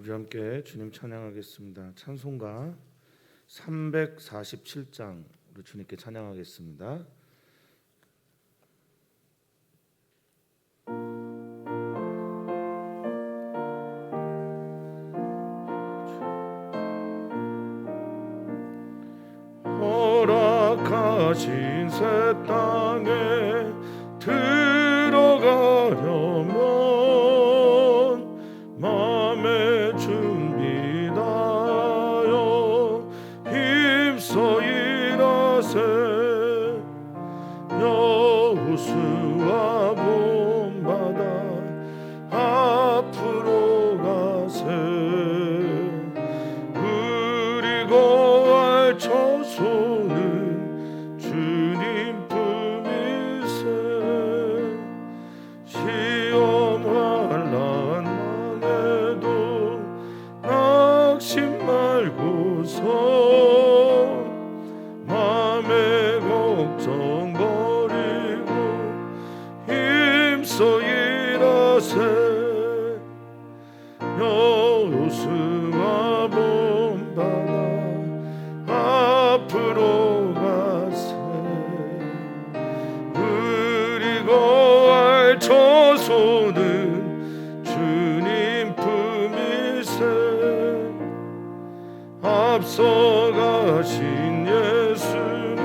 우리 함께 주님 찬양하겠습니다. 찬송가 347장으로 주님께 찬양하겠습니다. 허락하신 새 땅에 들어가려면 마음의 준비 다하여 힘써 일하세. 여호수아 본받아 앞으로 가세. 그리고 알처소는 주님 품이세. 시험 환난 망해도 낙심 말고서 맘의 걱정 버리고 힘써 일하세. 여호수아 본받아 앞으로 가세. 그리고 알처소는 주님 품이세. 앞서가신 예수님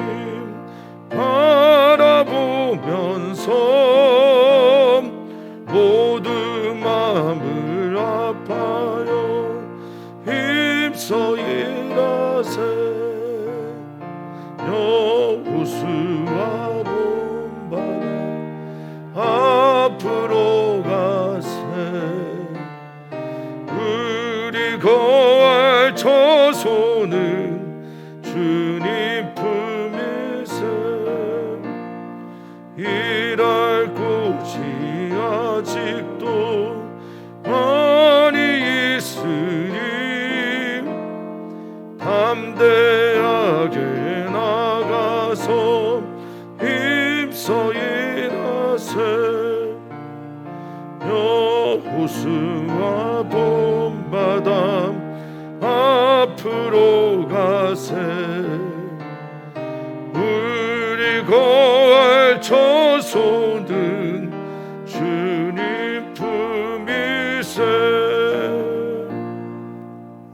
바라보면서 모두 마음을 아파요 힘써 일하세. 여호수아 본받아 앞으로 가세. 그리고 알처소는 주님 품이세. 일할 곳이 아직도 많이 있으니 담대하게 나가서 힘써 일하세. 여호수아 본받아 앞으로 가세. 그리고 알처소는 주님 품이세.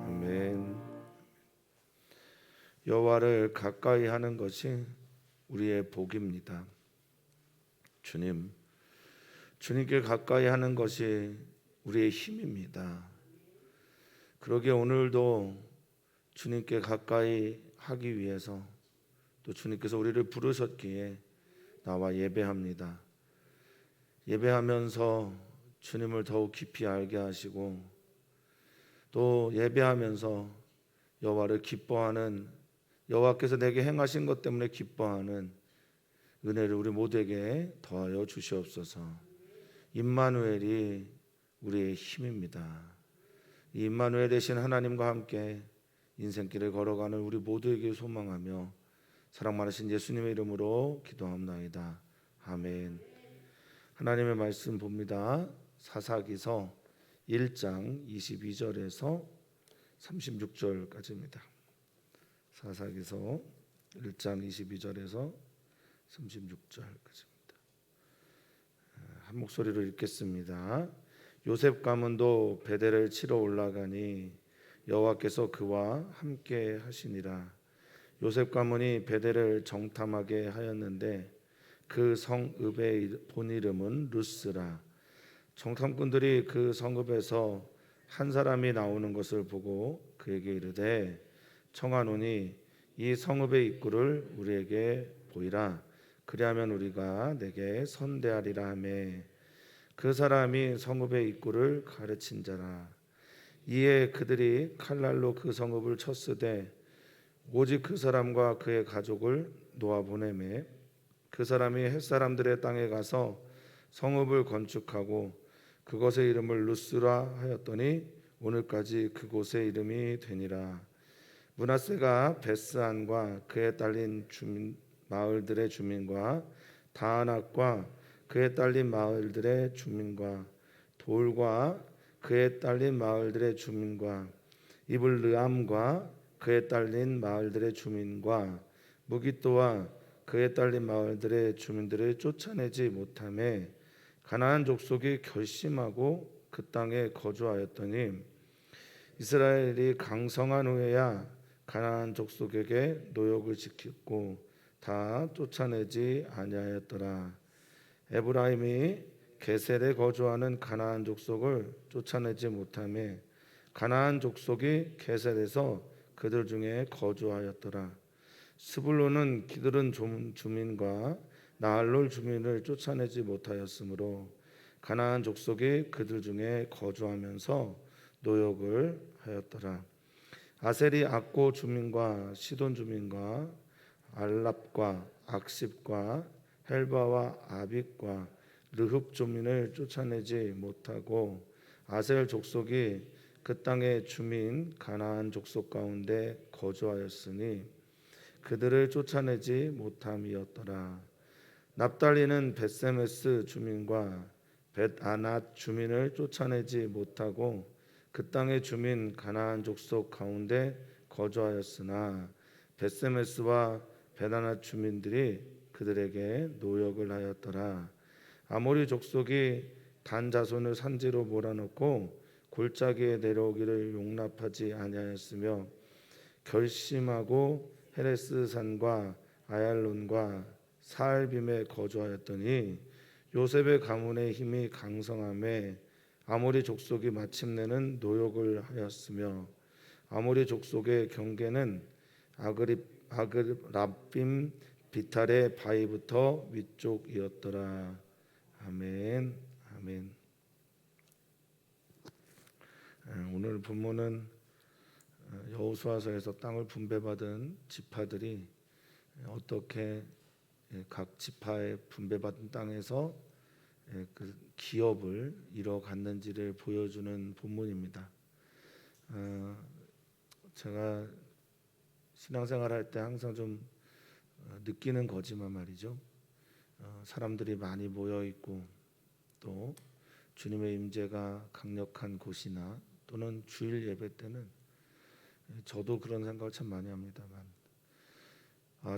아멘. 여호와를 가까이 하는 것이 우리의 복입니다. 주님께 가까이 하는 것이 우리의 힘입니다. 그러기에 오늘도 주님께 가까이 하기 위해서 또 주님께서 우리를 부르셨기에 나와 예배합니다. 예배하면서 주님을 더욱 깊이 알게 하시고 또 예배하면서 여호와를 기뻐하는, 여호와께서 내게 행하신 것 때문에 기뻐하는 은혜를 우리 모두에게 더하여 주시옵소서. 임마누엘이 우리의 힘입니다. 이 임마누엘 되신 하나님과 함께 인생길을 걸어가는 우리 모두에게 소망하며 사랑 많으신 예수님의 이름으로 기도합나이다. 아멘. 하나님의 말씀 봅니다. 사사기서 1장 22절에서 36절까지입니다. 사사기서 1장 22절에서 36절까지입니다. 한 목소리로 읽겠습니다. 요셉 가문도 베델을 치러 올라가니 여호와께서 그와 함께 하시니라. 요셉 가문이 베델을 정탐하게 하였는데 그 성읍의 본 이름은 루스라. 정탐꾼들이 그 성읍에서 한 사람이 나오는 것을 보고 그에게 이르되 청하노니 이 성읍의 입구를 우리에게 보이라. 그리하면 우리가 내게 선대하리라 하매 그 사람이 성읍의 입구를 가르친 자라. 이에 그들이 칼날로 그 성읍을 쳤으되 오직 그 사람과 그의 가족을 놓아 보내매 그 사람이 햇사람들의 땅에 가서 성읍을 건축하고 그것의 이름을 루스라 하였더니 오늘까지 그곳의 이름이 되니라. 므낫세가 베스안과 그에 딸린 마을들의 주민과 다아낙과 그에 딸린 마을들의 주민과 돌과 그에 딸린 마을들의 주민과 이블르암과 그에 딸린 마을들의 주민과 무기또와 그에 딸린 마을들의 주민들을 쫓아내지 못하매 가나안 족속이 결심하고 그 땅에 거주하였더니 이스라엘이 강성한 후에야 가나안 족속에게 노역을 지켰고 다 쫓아내지 아니하였더라. 에브라임이 게셀에 거주하는 가나안 족속을 쫓아내지 못하매 가나안 족속이 게셀에서 그들 중에 거주하였더라. 스불론은 기드론 주민과 나할롤 주민을 쫓아내지 못하였으므로 가나안 족속이 그들 중에 거주하면서 노역을 하였더라. 아셀이 악고 주민과 시돈 주민과 알랍과 악십과 헬바와 아빅과 르흡 주민을 쫓아내지 못하고 아셀 족속이 그 땅의 주민 가나안 족속 가운데 거주하였으니 그들을 쫓아내지 못함이었더라. 납달리는 벳세메스 주민과 벳아낫 주민을 쫓아내지 못하고 그 땅의 주민 가나안 족속 가운데 거주하였으나 벳세메스와 벳아낫 주민들이 그들에게 노역을 하였더라. 아모리 족속이 단 자손을 산지로 몰아넣고 골짜기에 내려오기를 용납하지 아니하였으며 결심하고 헤레스 산과 아얄론과 사알빔에 거주하였더니 요셉의 가문의 힘이 강성함에 아모리 족속이 마침내는 노역을 하였으며 아모리 족속의 경계는 아그랍빔 비탈의 바위부터 위쪽이었더라. 아멘. 아멘. 오늘 본문은 여호수아서에서 땅을 분배받은 지파들이 어떻게 각 지파의 분배받은 땅에서 그 기업을 이뤄갔는지를 보여주는 본문입니다. 제가 신앙생활할 때 항상 좀 느끼는 거지만 말이죠. 사람들이 많이 모여 있고 또 주님의 임재가 강력한 곳이나 또는 주일 예배 때는 저도 그런 생각을 참 많이 합니다만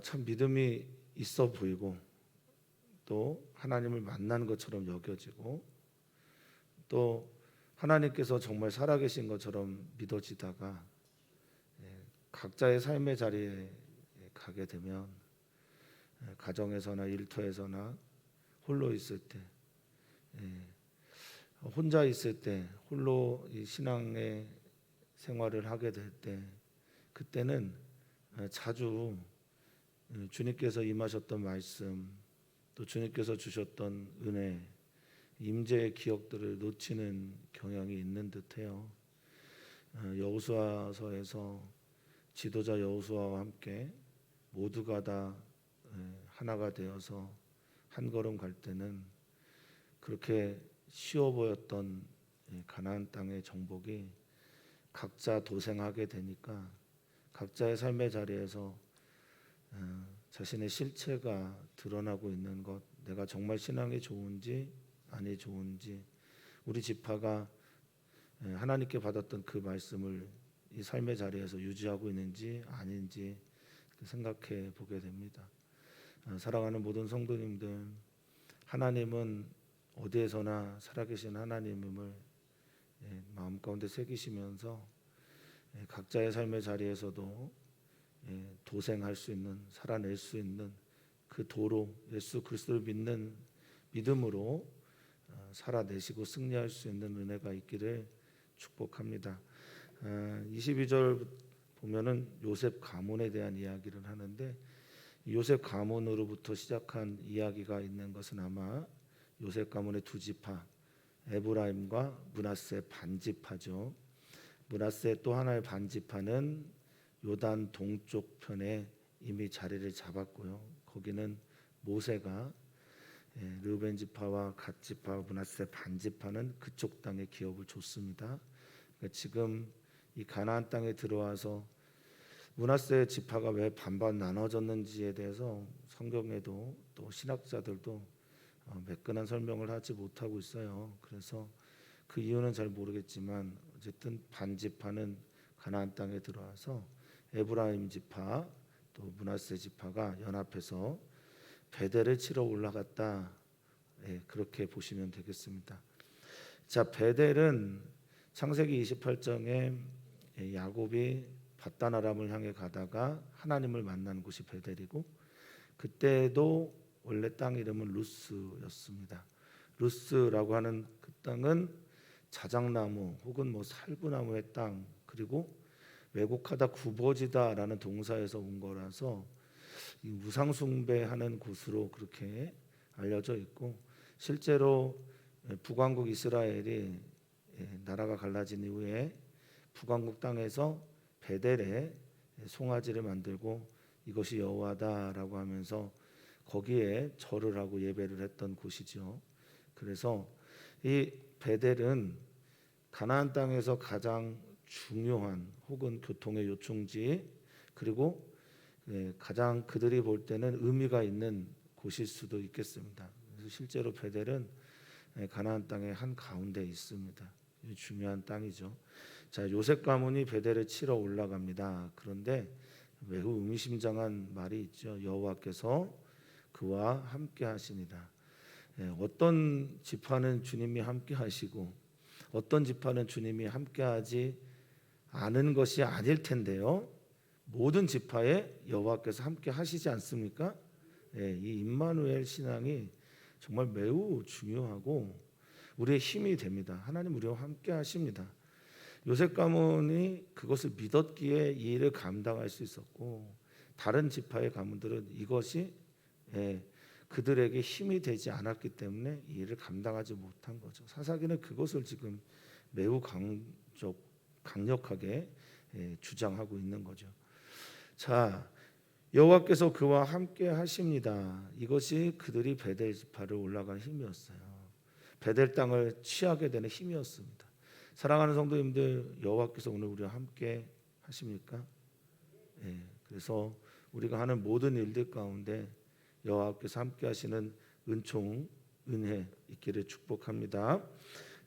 참 믿음이 있어 보이고 또 하나님을 만난 것처럼 여겨지고 또 하나님께서 정말 살아계신 것처럼 믿어지다가 각자의 삶의 자리에 가게 되면 가정에서나 일터에서나 홀로 있을 때 혼자 있을 때 홀로 이 신앙의 생활을 하게 될 때 그때는 자주 주님께서 임하셨던 말씀 또 주님께서 주셨던 은혜 임재의 기억들을 놓치는 경향이 있는 듯해요. 여호수아서에서 지도자 여호수아와 함께 모두가 다 하나가 되어서 한 걸음 갈 때는 그렇게 쉬워 보였던 가나안 땅의 정복이 각자 도생하게 되니까 각자의 삶의 자리에서 자신의 실체가 드러나고 있는 것, 내가 정말 신앙이 좋은지 아니 좋은지, 우리 지파가 하나님께 받았던 그 말씀을 이 삶의 자리에서 유지하고 있는지 아닌지 생각해 보게 됩니다. 사랑하는 모든 성도님들, 하나님은 어디에서나 살아계신 하나님임을 마음 가운데 새기시면서 각자의 삶의 자리에서도 도생할 수 있는, 살아낼 수 있는 그 도로 예수 그리스도를 믿는 믿음으로 살아내시고 승리할 수 있는 은혜가 있기를 축복합니다. 22절 보면은 요셉 가문에 대한 이야기를 하는데 요셉 가문으로부터 시작한 이야기가 있는 것은 아마 요셉 가문의 두 지파 에브라임과 므낫세 반지파죠. 므낫세 또 하나의 반지파는 요단 동쪽 편에 이미 자리를 잡았고요. 거기는 모세가 르우벤 지파와 갓 지파 므낫세 반지파는 그쪽 땅에 기업을 줬습니다. 그러니까 지금 이 가나안 땅에 들어와서 므낫세 지파가 왜 반반 나눠졌는지에 대해서 성경에도 또 신학자들도 매끈한 설명을 하지 못하고 있어요. 그래서 그 이유는 잘 모르겠지만 어쨌든 반지파는 가나안 땅에 들어와서 에브라임 지파 또 므낫세 지파가 연합해서 베델을 치러 올라갔다. 예, 그렇게 보시면 되겠습니다. 자, 베델은 창세기 28장에 야곱이 밧단 아람을 향해 가다가 하나님을 만난 곳이 베델이고, 그때도 원래 땅 이름은 루스였습니다. 루스라고 하는 그 땅은 자작나무 혹은 뭐 살구나무의 땅, 그리고 왜곡하다 굽어지다라는 동사에서 온 거라서 이 우상 숭배하는 곳으로 그렇게 알려져 있고, 실제로 북왕국 이스라엘이 나라가 갈라진 이후에 북왕국 땅에서 베델에 송아지를 만들고 이것이 여호와다라고 하면서 거기에 절을 하고 예배를 했던 곳이죠. 그래서 이 베델은 가나안 땅에서 가장 중요한 혹은 교통의 요충지, 그리고 가장 그들이 볼 때는 의미가 있는 곳일 수도 있겠습니다. 그래서 실제로 베델은 가나안 땅의 한 가운데 있습니다. 중요한 땅이죠. 자, 요셉 가문이 베델을 치러 올라갑니다. 그런데 매우 의미심장한 말이 있죠. 여호와께서 그와 함께 하시니라. 어떤 지파는 주님이 함께 하시고 어떤 지파는 주님이 함께 하지 않은 것이 아닐 텐데요. 모든 지파에 여호와께서 함께 하시지 않습니까? 이 임마누엘 신앙이 정말 매우 중요하고 우리의 힘이 됩니다. 하나님 우리와 함께 하십니다. 요셉 가문이 그것을 믿었기에 이 일을 감당할 수 있었고, 다른 지파의 가문들은 이것이 그들에게 힘이 되지 않았기 때문에 이 일을 감당하지 못한 거죠. 사사기는 그것을 지금 매우 강력하게 주장하고 있는 거죠. 자, 여호와께서 그와 함께 하십니다. 이것이 그들이 베델 지파를 올라간 힘이었어요. 베델 땅을 취하게 되는 힘이었습니다. 사랑하는 성도님들, 여호와께서 오늘 우리와 함께 하십니까? 그래서 우리가 하는 모든 일들 가운데 여호와께서 함께 하시는 은총, 은혜 있기를 축복합니다.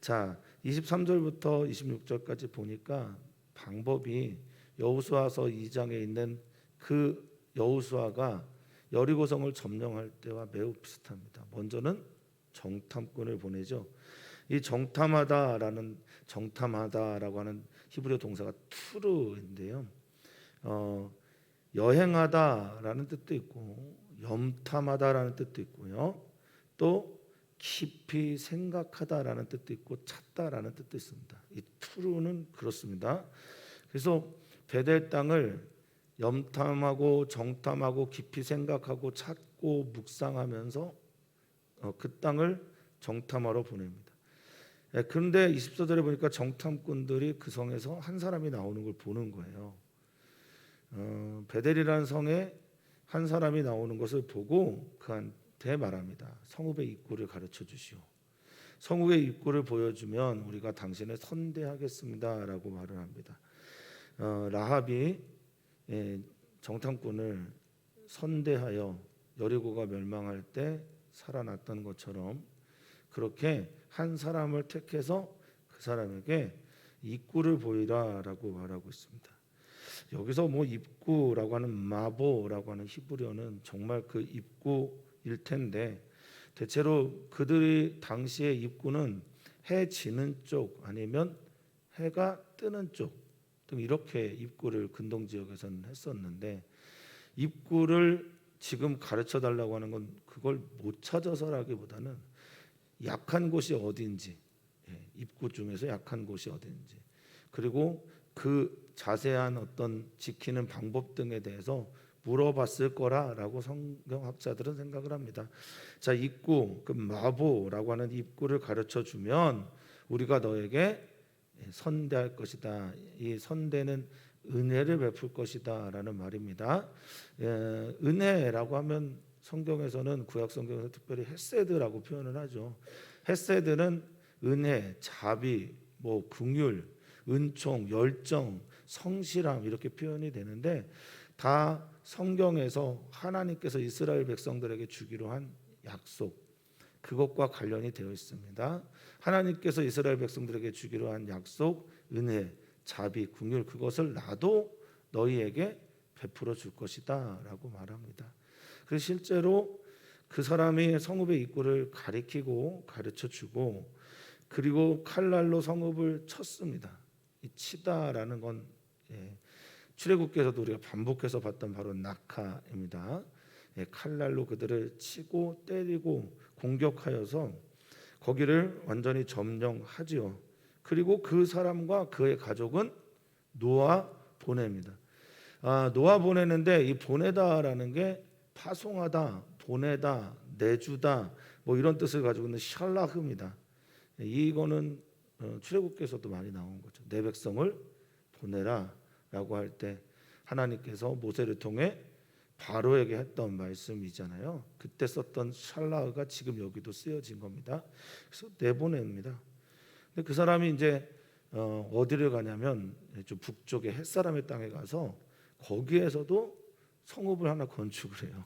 자, 23절부터 26절까지 보니까 방법이 여호수아서 2장에 있는 그 여호수아가 여리고성을 점령할 때와 매우 비슷합니다. 먼저는 정탐꾼을 보내죠. 이 정탐하다라고 하는 히브리어 동사가 투르인데요. 여행하다라는 뜻도 있고 염탐하다라는 뜻도 있고요. 또 깊이 생각하다라는 뜻도 있고 찾다라는 뜻도 있습니다. 이 투르는 그렇습니다. 그래서 베델 땅을 염탐하고 정탐하고 깊이 생각하고 찾고 묵상하면서 그 땅을 정탐하러 보냅니다. 그런데 24절에 보니까 정탐꾼들이 그 성에서 한 사람이 나오는 걸 보는 거예요. 베델이라는 성에 한 사람이 나오는 것을 보고 그한테 말합니다. 성읍의 입구를 가르쳐 주시오. 성읍의 입구를 보여주면 우리가 당신을 선대하겠습니다라고 말을 합니다. 라합이 정탐꾼을 선대하여 여리고가 멸망할 때 살아났던 것처럼 그렇게 한 사람을 택해서 그 사람에게 입구를 보이라라고 말하고 있습니다. 여기서 뭐 입구라고 하는 마보라고 하는 히브리어는 정말 그 입구일 텐데, 대체로 그들이 당시의 입구는 해 지는 쪽 아니면 해가 뜨는 쪽 등 이렇게 입구를 근동 지역에서는 했었는데, 입구를 지금 가르쳐 달라고 하는 건 그걸 못 찾아서라기보다는 약한 곳이 어딘지, 입구 중에서 약한 곳이 어딘지, 그리고 그 자세한 어떤 지키는 방법 등에 대해서 물어봤을 거라라고 성경학자들은 생각을 합니다. 자, 입구, 그 마보라고 하는 입구를 가르쳐 주면 우리가 너에게 선대할 것이다. 이 선대는 은혜를 베풀 것이다라는 말입니다. 은혜라고 하면 성경에서는 구약 성경에서 특별히 헤세드라고 표현을 하죠. 헤세드는 은혜, 자비, 뭐 긍휼, 은총, 열정, 성실함 이렇게 표현이 되는데, 다 성경에서 하나님께서 이스라엘 백성들에게 주기로 한 약속, 그것과 관련이 되어 있습니다. 하나님께서 이스라엘 백성들에게 주기로 한 약속, 은혜, 자비, 긍휼 그것을 나도 너희에게 베풀어 줄 것이다 라고 말합니다. 그래서 실제로 그 사람이 성읍의 입구를 가리키고 가르쳐 주고 그리고 칼날로 성읍을 쳤습니다. 이 치다라는 건 출애굽기에서도 우리가 반복해서 봤던 바로 낙하입니다. 칼날로 그들을 치고 때리고 공격하여서 거기를 완전히 점령하지요. 그리고 그 사람과 그의 가족은 놓아 보냅니다. 놓아 보내는데 이 보내다라는 게 파송하다, 보내다, 내주다 뭐 이런 뜻을 가지고 있는 샬라흐입니다. 이거는 출애굽기에서도 많이 나온 거죠. 내 백성을 보내라라고 할 때 하나님께서 모세를 통해 바로에게 했던 말씀이잖아요. 그때 썼던 샬라흐가 지금 여기도 쓰여진 겁니다. 그래서 내보냅니다. 근데 그 사람이 이제 어디를 가냐면 좀 북쪽의 햇사람의 땅에 가서 거기에서도 성읍을 하나 건축을 해요.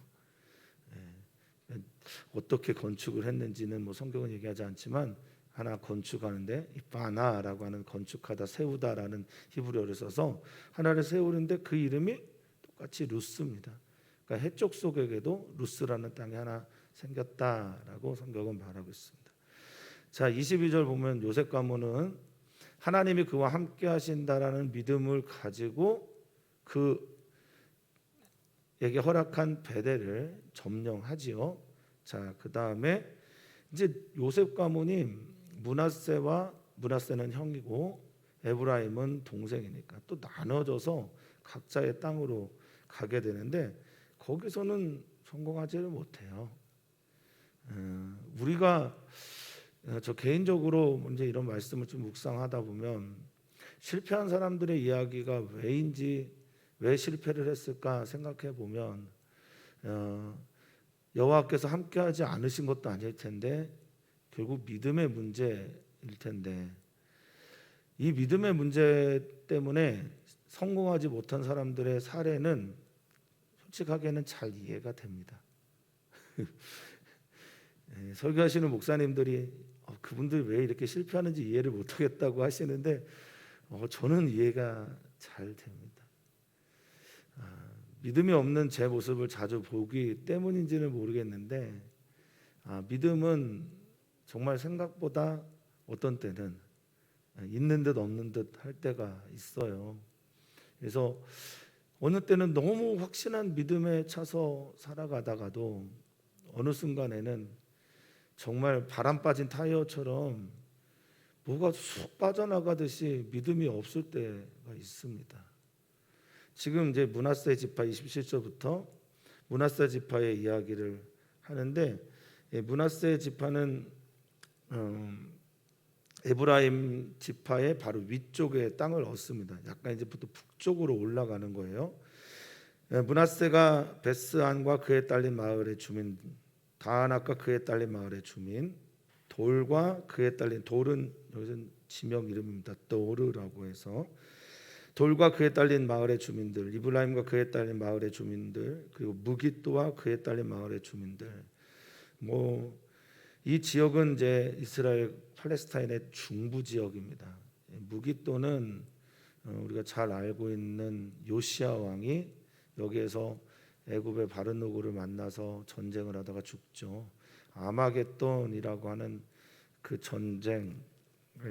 어떻게 건축을 했는지는 뭐 성경은 얘기하지 않지만 하나 건축하는데 이 바나라고 하는 건축하다 세우다라는 히브리어를 써서 하나를 세우는데 그 이름이 똑같이 루스입니다. 그러니까 해쪽 속에게도 루스라는 땅이 하나 생겼다라고 성경은 말하고 있습니다. 자, 22절 보면 요셉 가문은 하나님이 그와 함께 하신다라는 믿음을 가지고 그에게 허락한 베델을 점령하지요. 자, 그다음에 이제 요셉 가문이 문하세는 형이고 에브라임은 동생이니까 또 나눠져서 각자의 땅으로 가게 되는데 거기서는 성공하지를 못해요. 우리가 저 개인적으로 이제 이런 말씀을 좀 묵상하다 보면 실패한 사람들의 이야기가 왜 실패를 했을까 생각해 보면 여호와께서 함께하지 않으신 것도 아닐 텐데 결국 믿음의 문제일 텐데 이 믿음의 문제 때문에 성공하지 못한 사람들의 사례는 솔직하게는 잘 이해가 됩니다. 설교하시는 목사님들이 그분들이 왜 이렇게 실패하는지 이해를 못하겠다고 하시는데 저는 이해가 잘 됩니다. 믿음이 없는 제 모습을 자주 보기 때문인지는 모르겠는데 믿음은 정말 생각보다 어떤 때는 있는 듯 없는 듯 할 때가 있어요. 그래서 어느 때는 너무 확신한 믿음에 차서 살아가다가도 어느 순간에는 정말 바람 빠진 타이어처럼 뭐가 쑥 빠져나가듯이 믿음이 없을 때가 있습니다. 지금 이제 므낫세 지파 27절부터 므낫세 지파의 이야기를 하는데 므낫세 지파는 에브라임 지파의 바로 위쪽에 땅을 얻습니다. 약간 이제 부터 북쪽으로 올라가는 거예요. 므낫세가 베스안과 그에 딸린 마을의 주민, 다안악과 그에 딸린 마을의 주민, 돌과 그에 딸린 돌은 여기서는 지명 이름입니다. 도르라고 해서 돌과 그에 딸린 마을의 주민들, 이브라임과 그에 딸린 마을의 주민들, 그리고 무깃도와 그에 딸린 마을의 주민들. 이 지역은 이제 이스라엘 팔레스타인의 중부 지역입니다. 무깃도는 우리가 잘 알고 있는 요시야 왕이 여기에서 애굽의 바르누고를 만나서 전쟁을 하다가 죽죠. 아마겟돈이라고 하는 그 전쟁을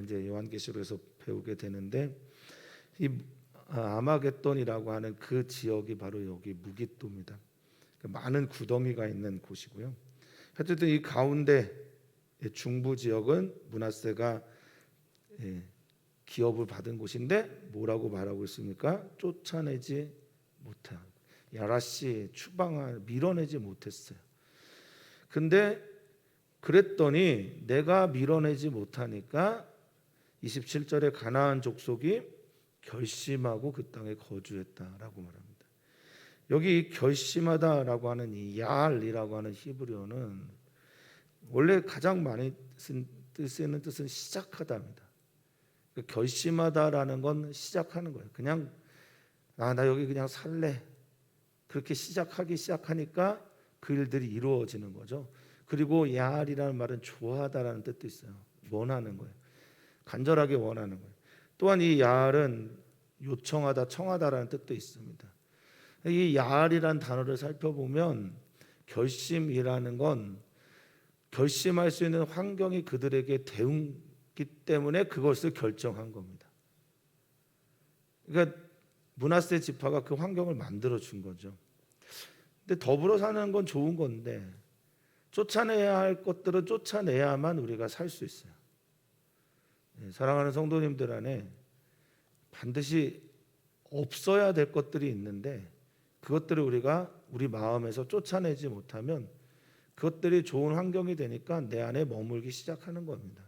이제 요한계시록에서 배우게 되는데 이 아마겟돈이라고 하는 그 지역이 바로 여기 무깃도입니다. 많은 구덩이가 있는 곳이고요. 하여튼 이 가운데 중부 지역은 므낫세가 기업을 받은 곳인데 뭐라고 말하고 있습니까? 쫓아내지 못한 야라시 추방을 밀어내지 못했어요. 근데 그랬더니 내가 밀어내지 못하니까 27절에 가나안 족속이 결심하고 그 땅에 거주했다라고 말합니다. 여기 결심하다라고 하는 이 야알이라고 하는 히브리어는 원래 가장 많이 쓰는 뜻은 시작하다입니다. 결심하다라는 건 시작하는 거예요. 그냥 나 여기 그냥 살래. 그렇게 시작하니까 그 일들이 이루어지는 거죠. 그리고 야알이라는 말은 좋아하다라는 뜻도 있어요. 원하는 거예요. 간절하게 원하는 거예요. 또한 이 야알은 요청하다, 청하다라는 뜻도 있습니다. 이 야알이라는 단어를 살펴보면 결심이라는 건 결심할 수 있는 환경이 그들에게 대응기 때문에 그것을 결정한 겁니다. 그러니까 므낫세 지파가 그 환경을 만들어 준 거죠. 근데 더불어 사는 건 좋은 건데 쫓아내야 할 것들은 쫓아내야만 우리가 살 수 있어요. 사랑하는 성도님들 안에 반드시 없어야 될 것들이 있는데 그것들을 우리가 우리 마음에서 쫓아내지 못하면 그것들이 좋은 환경이 되니까 내 안에 머물기 시작하는 겁니다.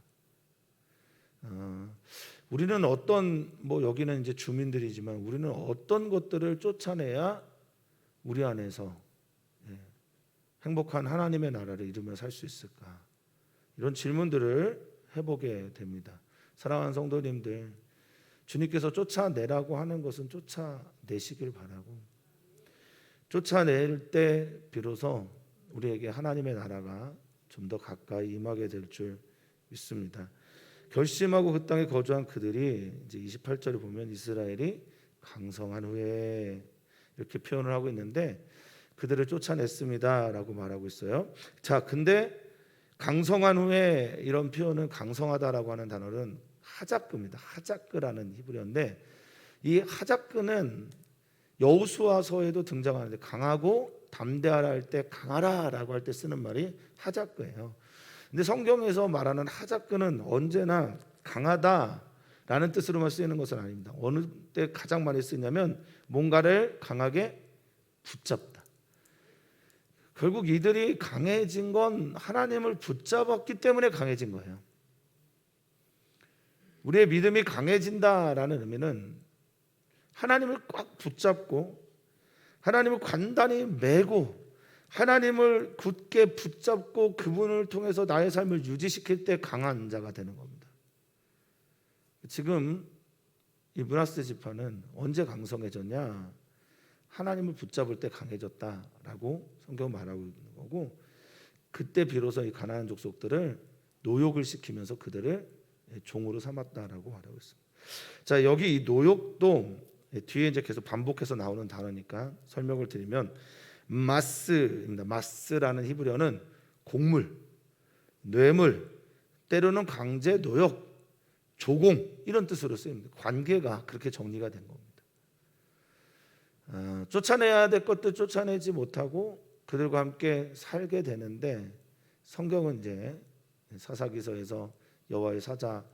우리는 어떤 여기는 이제 주민들이지만 우리는 어떤 것들을 쫓아내야 우리 안에서 행복한 하나님의 나라를 이루며 살 수 있을까? 이런 질문들을 해보게 됩니다. 사랑하는 성도님들, 주님께서 쫓아내라고 하는 것은 쫓아내시길 바라고 쫓아낼 때 비로소 우리에게 하나님의 나라가 좀 더 가까이 임하게 될 줄 믿습니다. 결심하고 그 땅에 거주한 그들이 이제 28절에 보면 이스라엘이 강성한 후에 이렇게 표현을 하고 있는데 그들을 쫓아냈습니다라고 말하고 있어요. 자, 근데 강성한 후에 이런 표현은 강성하다라고 하는 단어는 하자크입니다. 하자크라는 히브리어인데 이 하자크는 여호수아서에도 등장하는데 강하고 담대하라 할 때 강하라라고 할 때 쓰는 말이 하자크예요. 근데 성경에서 말하는 하자크는 언제나 강하다라는 뜻으로만 쓰이는 것은 아닙니다. 어느 때 가장 많이 쓰냐면 뭔가를 강하게 붙잡다. 결국 이들이 강해진 건 하나님을 붙잡았기 때문에 강해진 거예요. 우리의 믿음이 강해진다라는 의미는 하나님을 꽉 붙잡고 하나님을 간단히 메고 하나님을 굳게 붙잡고 그분을 통해서 나의 삶을 유지시킬 때 강한 자가 되는 겁니다. 지금 이 므낫세 지파는 언제 강성해졌냐? 하나님을 붙잡을 때 강해졌다라고 성경 말하고 있는 거고 그때 비로소 이 가나안 족속들을 노역을 시키면서 그들을 종으로 삼았다라고 말하고 있습니다. 자, 여기 이 노역도 뒤에 이제 계속 반복해서 나오는 단어니까 설명을 드리면 마스입니다. 마스라는 히브리어는 곡물, 뇌물, 때로는 강제 노역, 조공 이런 뜻으로 쓰입니다. 관계가 그렇게 정리가 된 겁니다. 쫓아내야 될 것들 쫓아내지 못하고 그들과 함께 살게 되는데 성경은 이제 사사기서에서 여호와의 사자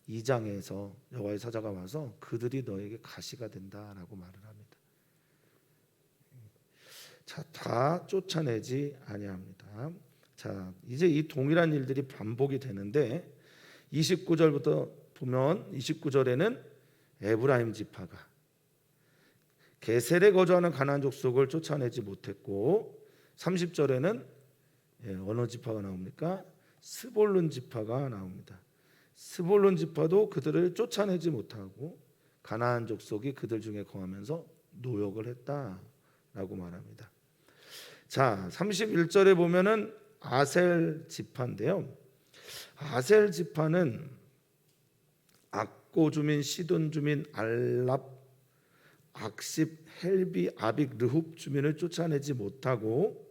2장에서 여호와의 사자가 와서 그들이 너에게 가시가 된다라고 말을 합니다. 자, 다 쫓아내지 아니합니다. 자, 이제 이 동일한 일들이 반복이 되는데 29절부터 보면 29절에는 에브라임 지파가 게셀에 거주하는 가나안 족속을 쫓아내지 못했고 30절에는 어느 지파가 나옵니까? 스볼론 지파가 나옵니다. 스볼론 지파도 그들을 쫓아내지 못하고 가나안 족속이 그들 중에 거하면서 노역을 했다라고 말합니다. 자, 31절에 보면은 아셀 지파인데요. 아셀 지파는 악고 주민, 시돈 주민, 알랍, 악십, 헬비, 아빅, 르훅 주민을 쫓아내지 못하고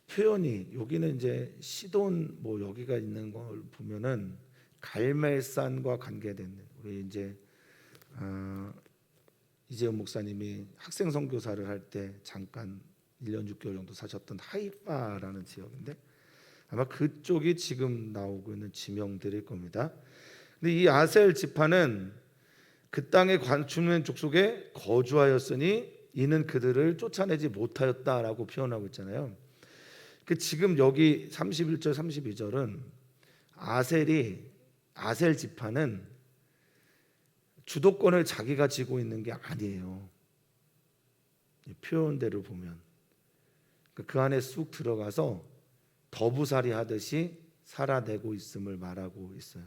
표현이 여기는 이제 시돈 여기가 있는 걸 보면은 갈멜산과 관계된 우리 이제 이재훈 목사님이 학생 선교사를 할 때 잠깐 1년 6개월 정도 사셨던 하이파라는 지역인데 아마 그쪽이 지금 나오고 있는 지명들일 겁니다. 근데 이 아셀 지파는 그 땅의 관주민 족속에 거주하였으니 이는 그들을 쫓아내지 못하였다라고 표현하고 있잖아요. 그 지금 여기 31절 32절은 아셀 지파는 주도권을 자기가 쥐고 있는 게 아니에요. 표현대로 보면 그 안에 쑥 들어가서 더부살이 하듯이 살아내고 있음을 말하고 있어요.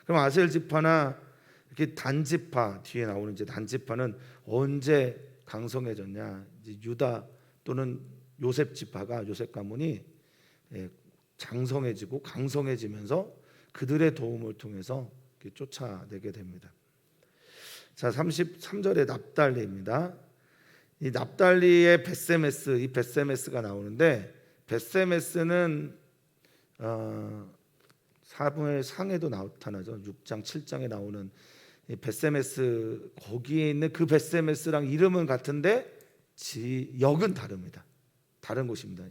그럼 아셀 지파나 이렇게 단지파 뒤에 나오는 이제 단지파는 언제 강성해졌냐? 이제 유다 또는 요셉 지파가 요셉 가문이 장성해지고 강성해지면서 그들의 도움을 통해서 쫓아내게 됩니다. 자, 33절에 납달리입니다. 이 납달리의 벳세메스, 이 벳세메스가 나오는데, 벳세메스는 사무엘 상에도 나타나죠. 6장 7장에 나오는 이 벳세메스, 거기에 있는 그 벳세메스랑 이름은 같은데 역은 다릅니다. 다른 곳입니다.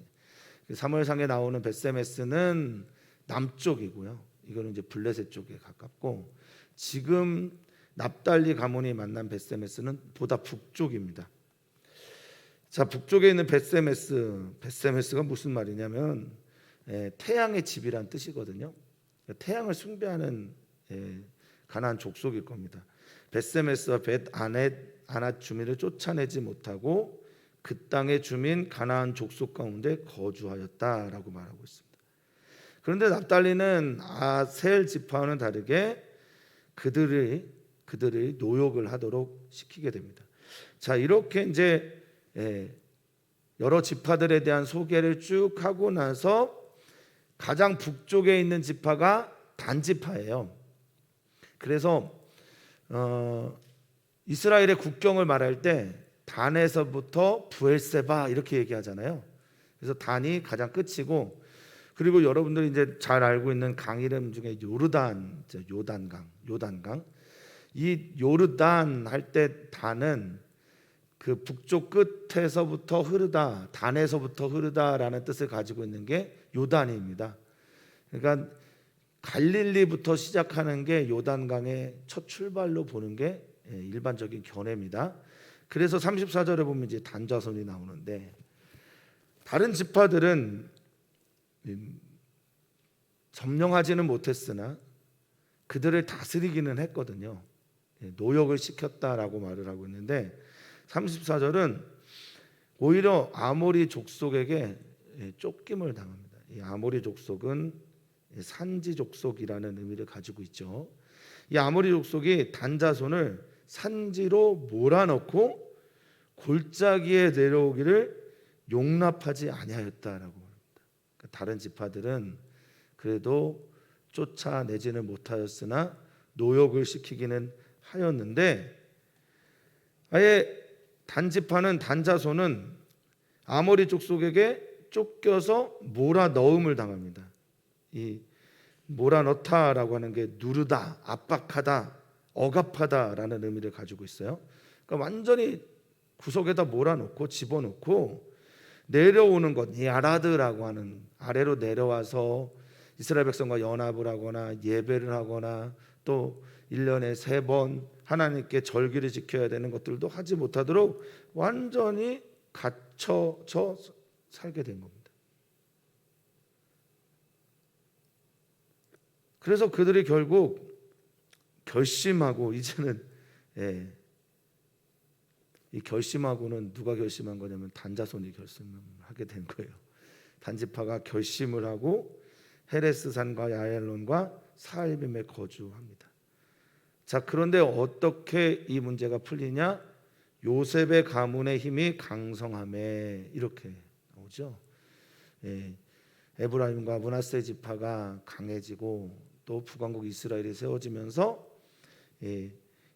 사무엘상에 나오는 벳세메스는 남쪽이고요. 이거는 이제 블레셋 쪽에 가깝고, 지금 납달리 가문이 만난 벳세메스는 보다 북쪽입니다. 자, 북쪽에 있는 벳세메스가 무슨 말이냐면 태양의 집이란 뜻이거든요. 태양을 숭배하는 가나안 족속일 겁니다. 벳세메스와 벳아넷 주민을 쫓아내지 못하고 그 땅의 주민 가나안 족속 가운데 거주하였다라고 말하고 있습니다. 그런데 납달리는 아셀 지파와는 다르게 그들이 노역을 하도록 시키게 됩니다. 자, 이렇게 이제 여러 지파들에 대한 소개를 쭉 하고 나서 가장 북쪽에 있는 지파가 단 지파예요. 그래서 이스라엘의 국경을 말할 때 단에서부터 부엘세바 이렇게 얘기하잖아요. 그래서 단이 가장 끝이고, 그리고 여러분들이 이제 잘 알고 있는 강 이름 중에 요단강. 이 요르단 할 때 단은 그 북쪽 끝에서부터 흐르다, 단에서부터 흐르다라는 뜻을 가지고 있는 게 요단입니다. 그러니까 갈릴리부터 시작하는 게 요단강의 첫 출발로 보는 게 일반적인 견해입니다. 그래서 34절에 보면 이제 단자손이 나오는데, 다른 지파들은 점령하지는 못했으나 그들을 다스리기는 했거든요. 노역을 시켰다라고 말을 하고 있는데, 34절은 오히려 아모리 족속에게 쫓김을 당합니다. 이 아모리 족속은 산지 족속이라는 의미를 가지고 있죠. 이 아모리 족속이 단자손을 산지로 몰아넣고 골짜기에 내려오기를 용납하지 아니하였다라고 합니다. 그러니까 다른 지파들은 그래도 쫓아내지는 못하였으나 노역을 시키기는 하였는데, 아예 단자손은 아모리 족속에게 쫓겨서 몰아넣음을 당합니다. 이 몰아넣다라고 하는 게 누르다, 압박하다, 억압하다라는 의미를 가지고 있어요. 그러니까 완전히 구석에다 몰아넣고 집어넣고 내려오는 것, 야라드라고 하는, 아래로 내려와서 이스라엘 백성과 연합을 하거나 예배를 하거나 또 1년에 3번 하나님께 절기를 지켜야 되는 것들도 하지 못하도록 완전히 갇혀져 살게 된 겁니다. 그래서 그들이 결국 결심하고, 이제는 이 결심하고는 누가 결심한 거냐면 단자손이 결심하게 된 거예요. 단지파가 결심을 하고 헤레스산과 야엘론과 사알빔에 거주합니다. 자, 그런데 어떻게 이 문제가 풀리냐? 요셉의 가문의 힘이 강성함에, 이렇게 나오죠. 에브라임과 므낫세 지파가 강해지고 또 북왕국 이스라엘이 세워지면서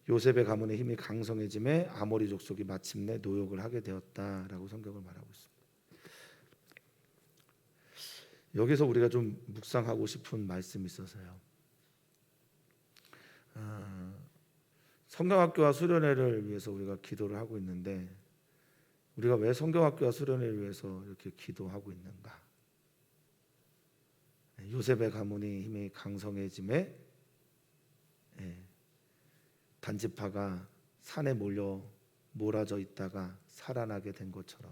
요셉의 가문의 힘이 강성해짐에 아모리 족속이 마침내 노역을 하게 되었다라고 성경을 말하고 있습니다. 여기서 우리가 좀 묵상하고 싶은 말씀이 있어서요. 성경학교와 수련회를 위해서 우리가 기도를 하고 있는데, 우리가 왜 성경학교와 수련회를 위해서 이렇게 기도하고 있는가? 요셉의 가문이 힘이 강성해짐에 단지파가 산에 몰아져 있다가 살아나게 된 것처럼,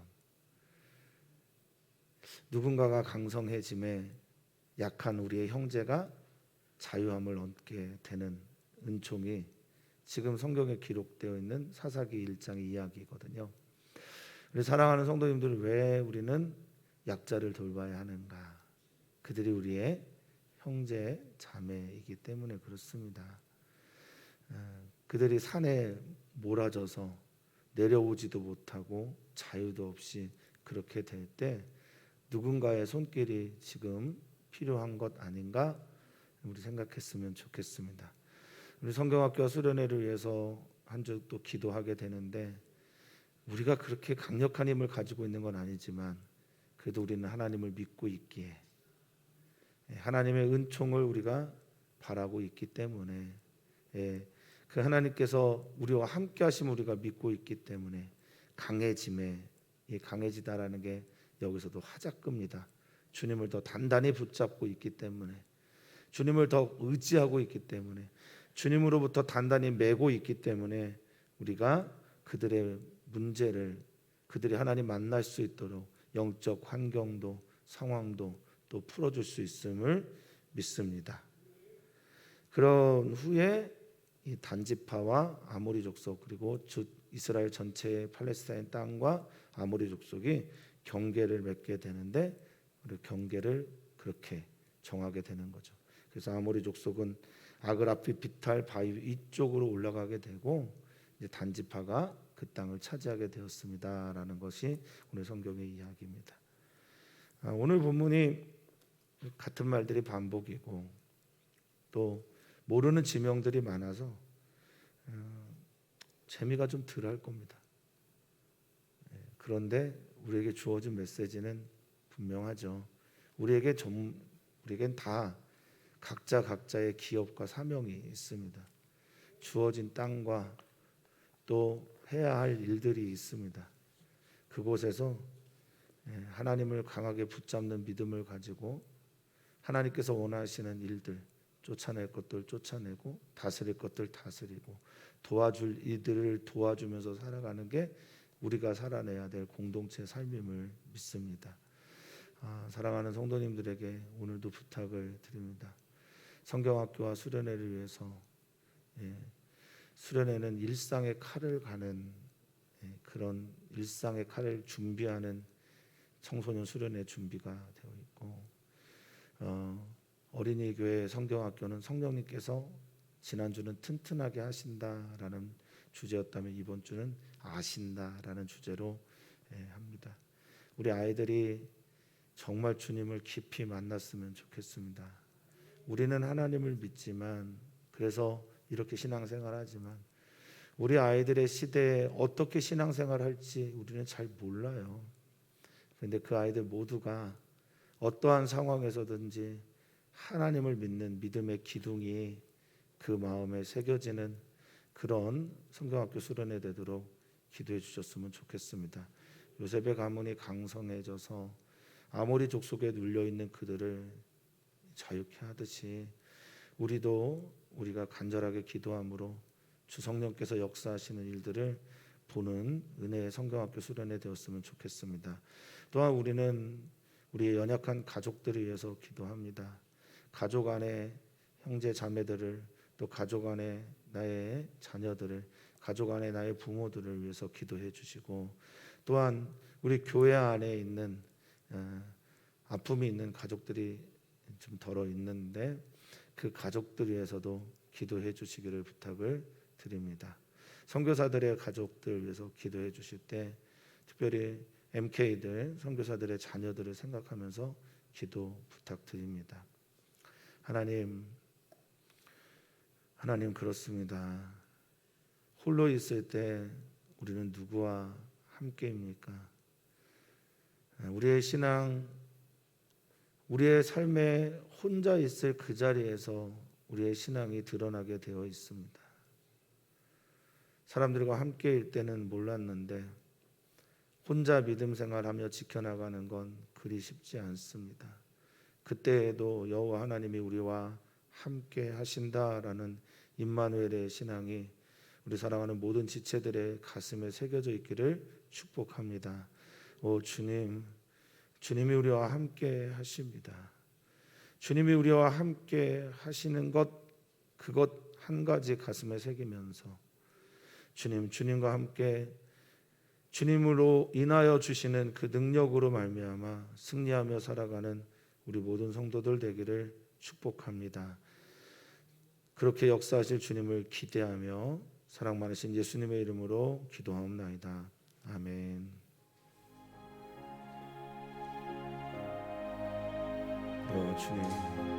누군가가 강성해짐에 약한 우리의 형제가 자유함을 얻게 되는 은총이 지금 성경에 기록되어 있는 사사기 1장의 이야기거든요. 우리 사랑하는 성도님들, 왜 우리는 약자를 돌봐야 하는가? 그들이 우리의 형제 자매이기 때문에 그렇습니다. 그들이 산에 몰아져서 내려오지도 못하고 자유도 없이 그렇게 될 때 누군가의 손길이 지금 필요한 것 아닌가 우리 생각했으면 좋겠습니다. 우리 성경학교 수련회를 위해서 한 주 또 기도하게 되는데 우리가 그렇게 강력한 힘을 가지고 있는 건 아니지만 그래도 우리는 하나님을 믿고 있기에 하나님의 은총을 우리가 바라고 있기 때문에 그 하나님께서 우리와 함께 하심을 우리가 믿고 있기 때문에 강해짐에 이 강해지다라는 게 여기서도 하자급니다. 주님을 더 단단히 붙잡고 있기 때문에 주님을 더 의지하고 있기 때문에 주님으로부터 단단히 메고 있기 때문에 우리가 그들의 문제를 그들이 하나님 만날 수 있도록 영적 환경도 상황도 또 풀어줄 수 있음을 믿습니다. 그런 후에 이 단지파와 아모리 족속 그리고 이스라엘 전체의 팔레스타인 땅과 아모리 족속이 경계를 맺게 되는데 경계를 그렇게 정하게 되는 거죠. 그래서 아모리 족속은 아그라피 비탈 바위 이쪽으로 올라가게 되고 이제 단지파가 그 땅을 차지하게 되었습니다라는 것이 오늘 성경의 이야기입니다. 오늘 본문이 같은 말들이 반복이고 또 모르는 지명들이 많아서 재미가 좀 덜할 겁니다. 그런데 우리에게 주어진 메시지는 분명하죠. 우리에겐 다 각자의 기업과 사명이 있습니다. 주어진 땅과 또 해야 할 일들이 있습니다. 그곳에서 하나님을 강하게 붙잡는 믿음을 가지고 하나님께서 원하시는 일들 쫓아낼 것들 쫓아내고 다스릴 것들 다스리고 도와줄 이들을 도와주면서 살아가는 게 우리가 살아내야 될 공동체 삶임을 믿습니다. 사랑하는 성도님들에게 오늘도 부탁을 드립니다. 성경학교와 수련회를 위해서 수련회는 일상의 칼을 가는 그런 일상의 칼을 준비하는 청소년 수련회 준비가 되어 있고 어린이 교회 성경학교는 성령님께서 지난주는 튼튼하게 하신다라는 주제였다면 이번 주는 아신다라는 주제로 합니다. 우리 아이들이 정말 주님을 깊이 만났으면 좋겠습니다. 우리는 하나님을 믿지만 그래서 이렇게 신앙생활하지만 우리 아이들의 시대에 어떻게 신앙생활할지 우리는 잘 몰라요. 그런데 그 아이들 모두가 어떠한 상황에서든지 하나님을 믿는 믿음의 기둥이 그 마음에 새겨지는 그런 성경학교 수련회 되도록 기도해 주셨으면 좋겠습니다. 요셉의 가문이 강성해져서 아모리 족속에 눌려있는 그들을 자유케 하듯이 우리가 간절하게 기도함으로 주 성령께서 역사하시는 일들을 보는 은혜의 성경학교 수련회 되었으면 좋겠습니다. 또한 우리는 우리의 연약한 가족들을 위해서 기도합니다. 가족 안에 형제 자매들을 또 가족 안에 나의 자녀들을 가족 안에 나의 부모들을 위해서 기도해 주시고 또한 우리 교회 안에 있는 아픔이 있는 가족들이 좀 덜어 있는데 그 가족들 위해서도 기도해 주시기를 부탁을 드립니다. 선교사들의 가족들 위해서 기도해 주실 때 특별히 MK들 선교사들의 자녀들을 생각하면서 기도 부탁드립니다. 하나님 그렇습니다. 홀로 있을 때 우리는 누구와 함께입니까? 우리의 신앙, 우리의 삶에 혼자 있을 그 자리에서 우리의 신앙이 드러나게 되어 있습니다. 사람들과 함께일 때는 몰랐는데 혼자 믿음 생활하며 지켜나가는 건 그리 쉽지 않습니다. 그때에도 여호와 하나님이 우리와 함께 하신다라는 임마누엘의 신앙이 우리 사랑하는 모든 지체들의 가슴에 새겨져 있기를 축복합니다. 오 주님, 주님이 우리와 함께 하십니다. 주님이 우리와 함께 하시는 그것 한 가지 가슴에 새기면서 주님과 함께 주님으로 인하여 주시는 그 능력으로 말미암아 승리하며 살아가는 우리 모든 성도들 되기를 축복합니다. 그렇게 역사하실 주님을 기대하며 사랑 많으신 예수님의 이름으로 기도하옵나이다. 아멘. 주님.